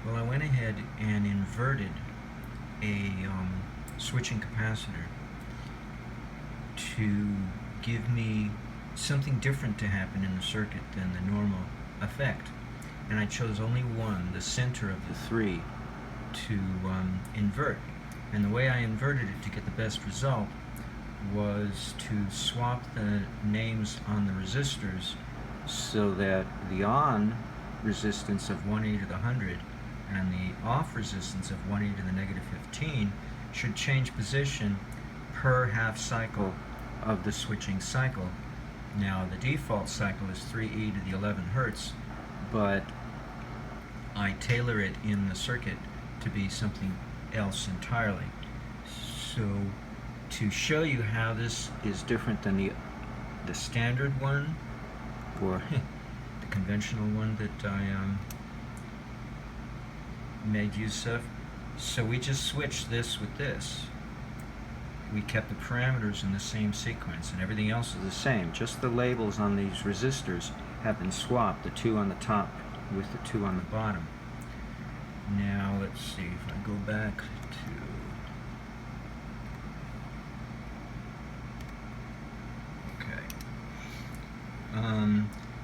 Well, I went ahead and inverted a switching capacitor to give me something different to happen in the circuit than the normal effect. And I chose only one, the center of the three, to invert. And the way I inverted it to get the best result was to swap the names on the resistors so that the on resistance of 1e to the 100 and the off resistance of 1e to the negative 15 should change position per half cycle of the switching cycle. Now the default cycle is 3e to the 11 hertz, but I tailor it in the circuit to be something else entirely. So to show you how this is different than the standard one, or the conventional one that I made use of, so we just switched this with this. We kept the parameters in the same sequence, and everything else is the same. Just the labels on these resistors have been swapped, the two on the top with the two on the bottom. Now let's see if I go back to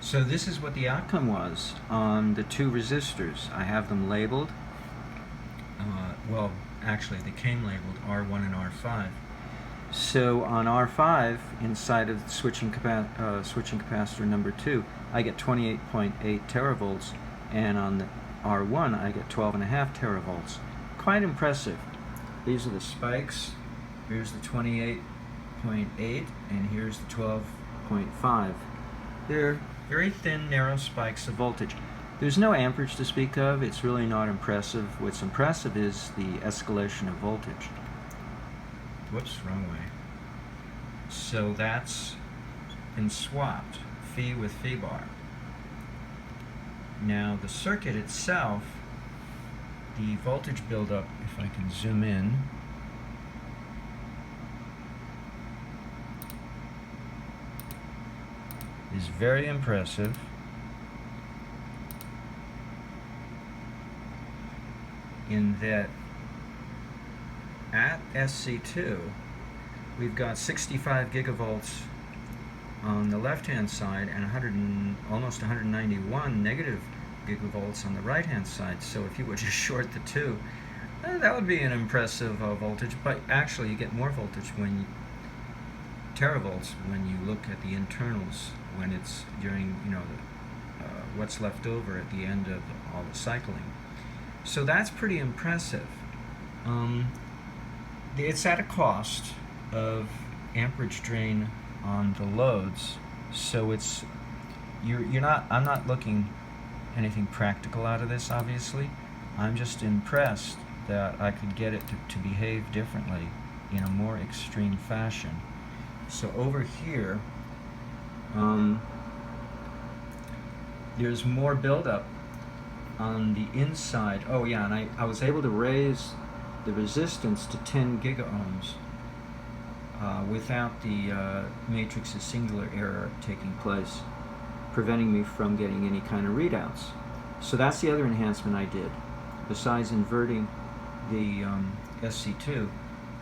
so this is what the outcome was on the two resistors. I have them labeled. Well, actually, they came labeled R1 and R5. So on R5, inside of the switching capacitor number 2, I get 28.8 teravolts, and on the R1, I get 12.5 teravolts. Quite impressive. These are the spikes. Here's the 28.8, and here's the 12.5. They're very thin, narrow spikes of voltage. There's no amperage to speak of. It's really not impressive. What's impressive is the escalation of voltage. Whoops, wrong way. So that's been swapped, phi with phi bar. Now the circuit itself, the voltage buildup, if I can zoom in, is very impressive. In that at SC2 we've got 65 gigavolts on the left hand side and almost 191 negative gigavolts on the right hand side. So if you would just short the two, that would be an impressive voltage, but actually you get more voltage teravolts when you look at the internals, when it's during what's left over at the end of all the cycling. So that's pretty impressive. It's at a cost of amperage drain on the loads, so I'm not looking anything practical out of this, obviously. I'm just impressed that I could get it to behave differently in a more extreme fashion. So over here, there's more buildup on the inside. Oh yeah, and I was able to raise the resistance to 10 gigaohms without the matrix's singular error taking place, preventing me from getting any kind of readouts. So that's the other enhancement I did. Besides inverting the SC2,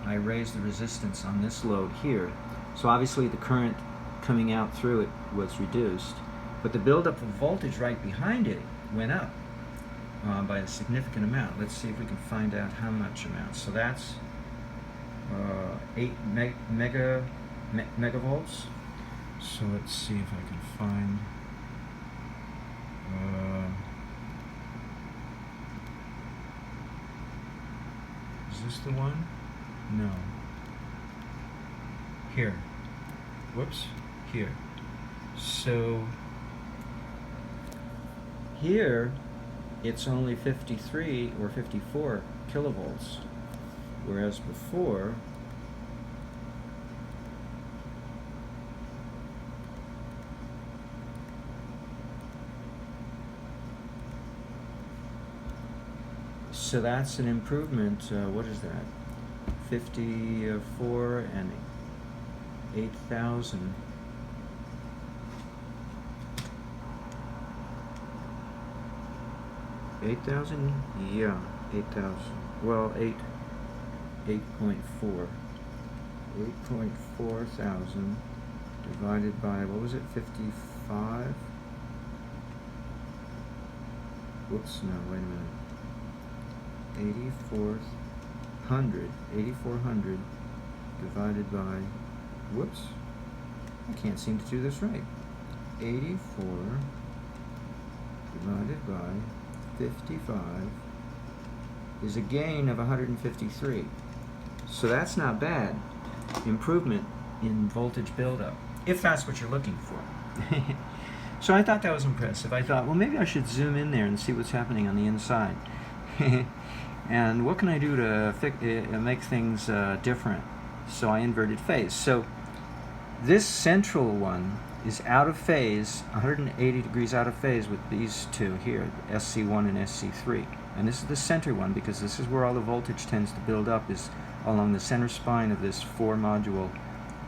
I raised the resistance on this load here. So obviously the current coming out through it was reduced, but the buildup of voltage right behind it went up by a significant amount. Let's see if we can find out how much amount. So that's 8 megavolts. So let's see if I can find. Is this the one? No. Here. Whoops. Here. So here it's only 53 or 54 kilovolts, whereas before so that's an improvement. What is that? 54 and 8,000. 8,000? Yeah, 8,000. Well, 8.4. 8.4 thousand divided by, what was it, 55? Whoops, no, wait a minute. 8,400 divided by, whoops, I can't seem to do this right. 84 divided by 55 is a gain of 153. So that's not bad. Improvement in voltage buildup, if that's what you're looking for. So I thought that was impressive. I thought, well, maybe I should zoom in there and see what's happening on the inside. And what can I do to make things different? So I inverted phase. So this central one is out of phase, 180 degrees out of phase with these two here, SC1 and SC3. And this is the center one because this is where all the voltage tends to build up, is along the center spine of this 4-module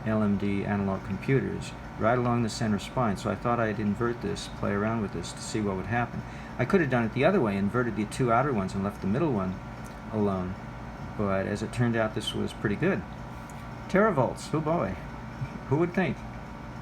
LMD analog computers, right along the center spine. So I thought I'd invert this, play around with this to see what would happen. I could have done it the other way, inverted the two outer ones and left the middle one alone. But as it turned out, this was pretty good. Teravolts, oh boy, who would think?